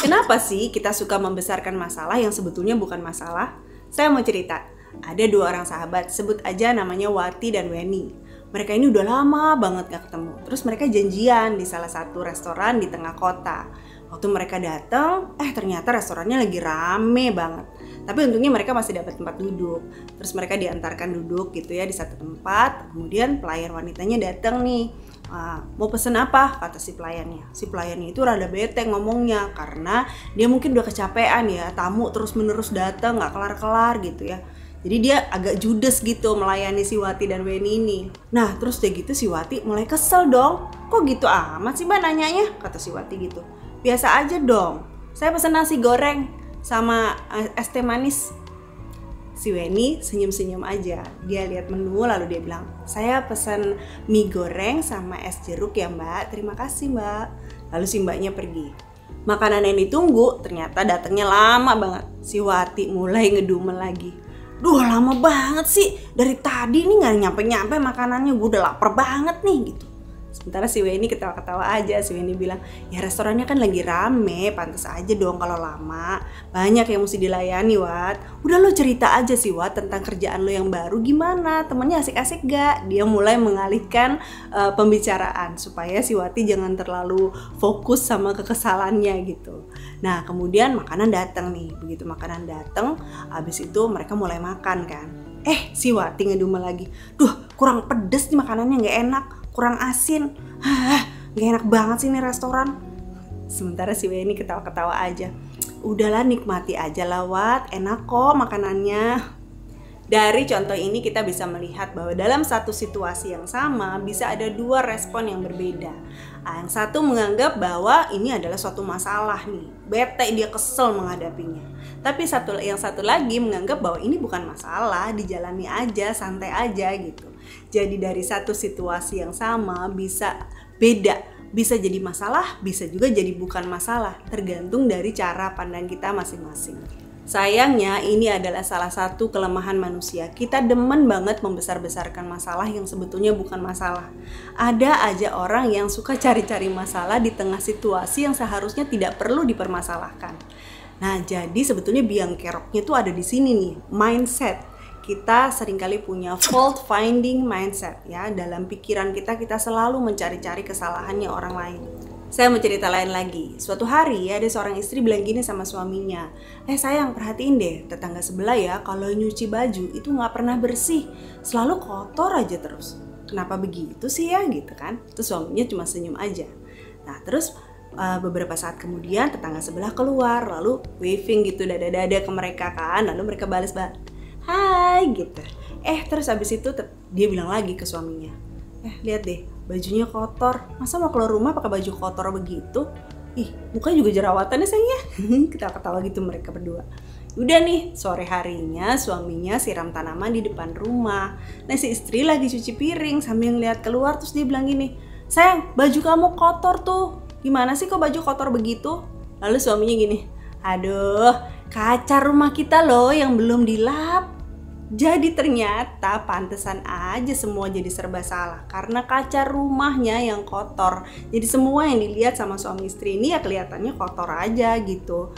Kenapa sih kita suka membesarkan masalah yang sebetulnya bukan masalah? Saya mau cerita. Ada dua orang sahabat, sebut aja namanya Wati dan Weni. Mereka ini udah lama banget gak ketemu. Terus mereka janjian di salah satu restoran di tengah kota. Waktu mereka datang, ternyata restorannya lagi rame banget. Tapi untungnya mereka masih dapat tempat duduk. Terus mereka diantarkan duduk gitu ya di satu tempat. Kemudian pelayan wanitanya datang nih. Mau pesen apa? Kata si pelayannya. Si pelayannya itu rada bete ngomongnya karena dia mungkin udah kecapean ya. Tamu terus menerus datang gak kelar-kelar gitu ya. Jadi dia agak judes gitu melayani si Wati dan Weni ini. Nah terus udah gitu si Wati mulai kesel dong. Kok gitu amat sih mbak nanyanya? Kata si Wati gitu. Biasa aja dong. Saya pesen nasi goreng sama es teh manis. Si Weni senyum-senyum aja. Dia lihat menu lalu dia bilang, saya pesen mie goreng sama es jeruk ya mbak. Terima kasih mbak. Lalu si mbaknya pergi. Makanan yang ditunggu ternyata datangnya lama banget. Si Wati mulai ngedumel lagi. Duh lama banget sih, dari tadi nih gak nyampe-nyampe makanannya, gue udah lapar banget nih gitu. Sementara si Weni ketawa-ketawa aja. Si Weni bilang, ya restorannya kan lagi rame, pantas aja dong kalau lama. Banyak yang mesti dilayani Wat. Udah lo cerita aja sih Wat tentang kerjaan lo yang baru gimana, temennya asik-asik gak? Dia mulai mengalihkan pembicaraan supaya si Wati jangan terlalu fokus sama kekesalannya gitu. Nah kemudian makanan datang nih. Begitu makanan datang, abis itu mereka mulai makan kan. Si Wati ngedumel lagi. Duh kurang pedes nih makanannya, gak enak, kurang asin. Gak enak banget sih nih restoran. Sementara si Weni ketawa-ketawa aja. Udahlah nikmati aja lah Wat, enak kok makanannya. Dari contoh ini kita bisa melihat bahwa dalam satu situasi yang sama bisa ada dua respon yang berbeda. Yang satu menganggap bahwa ini adalah suatu masalah nih, bete dia kesel menghadapinya. Tapi yang satu lagi menganggap bahwa ini bukan masalah, dijalani aja, santai aja gitu. Jadi dari satu situasi yang sama bisa beda, bisa jadi masalah, bisa juga jadi bukan masalah, tergantung dari cara pandang kita masing-masing. Sayangnya ini adalah salah satu kelemahan manusia. Kita demen banget membesar-besarkan masalah yang sebetulnya bukan masalah. Ada aja orang yang suka cari-cari masalah di tengah situasi yang seharusnya tidak perlu dipermasalahkan. Nah, jadi sebetulnya biang keroknya tuh ada di sini nih, mindset. Kita seringkali punya fault finding mindset ya. Dalam pikiran kita selalu mencari-cari kesalahannya orang lain. Saya mau cerita lain lagi. Suatu hari ada seorang istri bilang gini sama suaminya, sayang perhatiin deh tetangga sebelah ya, kalau nyuci baju itu gak pernah bersih, selalu kotor aja terus. Kenapa begitu sih ya gitu kan? Terus suaminya cuma senyum aja. Nah terus beberapa saat kemudian tetangga sebelah keluar lalu waving gitu dada-dada ke mereka kan, lalu mereka balas hai gitu. Terus habis itu dia bilang lagi ke suaminya, lihat deh bajunya kotor, masa mau keluar rumah pakai baju kotor begitu? Mukanya juga jerawatan ya sayangnya. Ketawa-ketawa gitu mereka berdua. Udah nih, sore harinya suaminya siram tanaman di depan rumah. Nah si istri lagi cuci piring sambil ngeliat keluar, terus dia bilang gini, sayang baju kamu kotor tuh, gimana sih kok baju kotor begitu? Lalu suaminya gini, aduh kaca rumah kita loh yang belum dilap. Jadi ternyata pantesan aja semua jadi serba salah karena kaca rumahnya yang kotor. Jadi semua yang dilihat sama suami istri ini ya kelihatannya kotor aja gitu.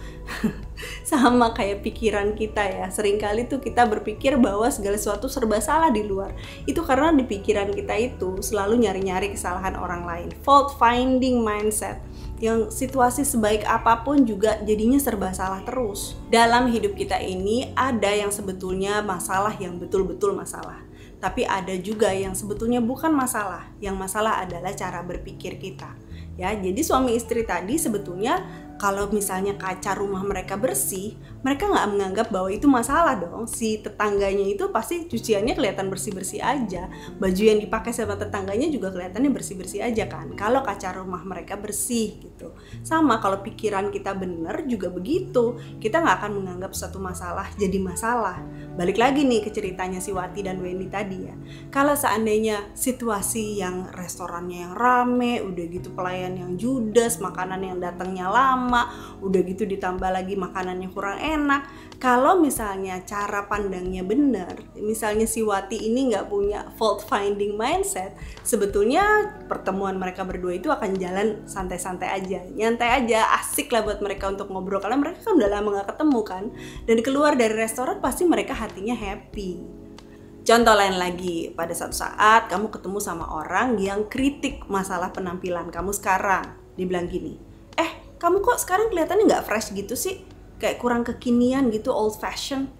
Sama kayak pikiran kita ya. Seringkali tuh kita berpikir bahwa segala sesuatu serba salah di luar. Itu karena di pikiran kita itu selalu nyari-nyari kesalahan orang lain. Fault finding mindset. Yang situasi sebaik apapun juga jadinya serba salah terus. Dalam hidup kita ini ada yang sebetulnya masalah yang betul-betul masalah. Tapi ada juga yang sebetulnya bukan masalah. Yang masalah adalah cara berpikir kita. Ya, jadi suami istri tadi sebetulnya kalau misalnya kaca rumah mereka bersih, mereka nggak menganggap bahwa itu masalah dong. Si tetangganya itu pasti cuciannya kelihatan bersih-bersih aja. Baju yang dipakai sama tetangganya juga kelihatannya bersih-bersih aja kan. Kalau kaca rumah mereka bersih gitu. Sama kalau pikiran kita bener juga begitu. Kita nggak akan menganggap suatu masalah jadi masalah. Balik lagi nih ke ceritanya si Wati dan Weni tadi ya. Kalau seandainya situasi yang restorannya yang rame, udah gitu pelayan yang judes, makanan yang datangnya lama, lama, udah gitu ditambah lagi makanannya kurang enak. Kalau misalnya cara pandangnya benar, misalnya si Wati ini nggak punya fault finding mindset, sebetulnya pertemuan mereka berdua itu akan jalan santai-santai aja, nyantai aja, asik lah buat mereka untuk ngobrol, karena mereka kan udah lama nggak ketemu kan, dan keluar dari restoran pasti mereka hatinya happy. Contoh lain lagi, pada suatu saat kamu ketemu sama orang yang kritik masalah penampilan kamu sekarang. Dia bilang gini, kamu kok sekarang kelihatannya nggak fresh gitu sih? Kayak kurang kekinian gitu, old fashion.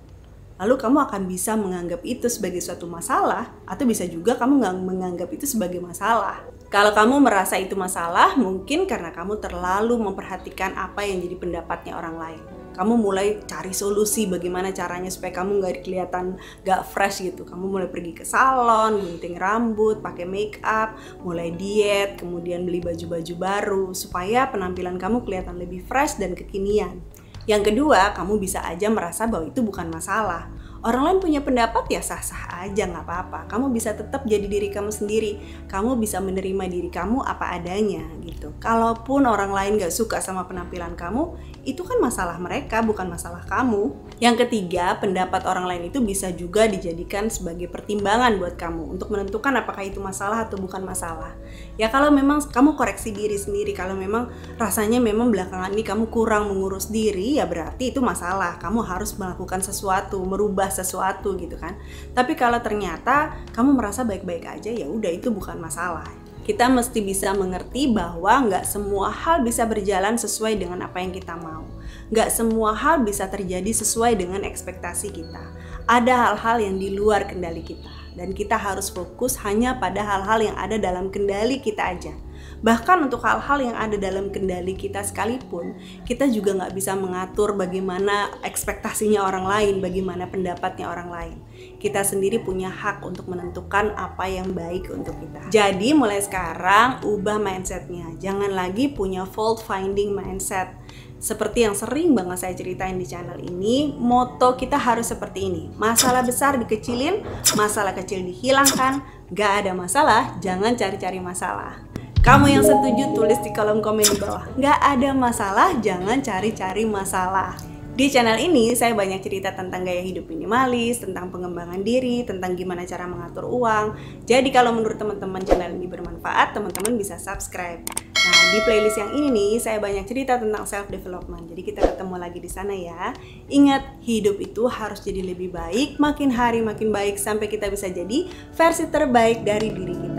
Lalu kamu akan bisa menganggap itu sebagai suatu masalah, atau bisa juga kamu nggak menganggap itu sebagai masalah. Kalau kamu merasa itu masalah, mungkin karena kamu terlalu memperhatikan apa yang jadi pendapatnya orang lain. Kamu mulai cari solusi bagaimana caranya supaya kamu nggak kelihatan nggak fresh gitu. Kamu mulai pergi ke salon, gunting rambut, pakai make up, mulai diet, kemudian beli baju-baju baru supaya penampilan kamu kelihatan lebih fresh dan kekinian. Yang kedua, kamu bisa aja merasa bahwa itu bukan masalah. Orang lain punya pendapat ya sah-sah aja, nggak apa-apa. Kamu bisa tetap jadi diri kamu sendiri. Kamu bisa menerima diri kamu apa adanya gitu. Kalaupun orang lain nggak suka sama penampilan kamu, itu kan masalah mereka, bukan masalah kamu. Yang ketiga, pendapat orang lain itu bisa juga dijadikan sebagai pertimbangan buat kamu untuk menentukan apakah itu masalah atau bukan masalah. Ya kalau memang kamu koreksi diri sendiri, kalau memang rasanya memang belakangan ini kamu kurang mengurus diri, ya berarti itu masalah. Kamu harus melakukan sesuatu, merubah sesuatu gitu kan. Tapi kalau ternyata kamu merasa baik-baik aja, ya udah itu bukan masalah. Kita mesti bisa mengerti bahwa nggak semua hal bisa berjalan sesuai dengan apa yang kita mau. Nggak semua hal bisa terjadi sesuai dengan ekspektasi kita. Ada hal-hal yang di luar kendali kita. Dan kita harus fokus hanya pada hal-hal yang ada dalam kendali kita aja. Bahkan untuk hal-hal yang ada dalam kendali kita sekalipun, kita juga nggak bisa mengatur bagaimana ekspektasinya orang lain, bagaimana pendapatnya orang lain. Kita sendiri punya hak untuk menentukan apa yang baik untuk kita. Jadi mulai sekarang ubah mindsetnya. Jangan lagi punya fault finding mindset. Seperti yang sering banget saya ceritain di channel ini, moto kita harus seperti ini. Masalah besar dikecilin, masalah kecil dihilangkan, gak ada masalah, jangan cari-cari masalah. Kamu yang setuju tulis di kolom komen di bawah. Gak ada masalah, jangan cari-cari masalah. Di channel ini saya banyak cerita tentang gaya hidup minimalis, tentang pengembangan diri, tentang gimana cara mengatur uang. Jadi kalau menurut teman-teman channel ini bermanfaat, teman-teman bisa subscribe. Nah, di playlist yang ini nih saya banyak cerita tentang self development. Jadi kita ketemu lagi di sana ya. Ingat, hidup itu harus jadi lebih baik, makin hari makin baik sampai kita bisa jadi versi terbaik dari diri kita.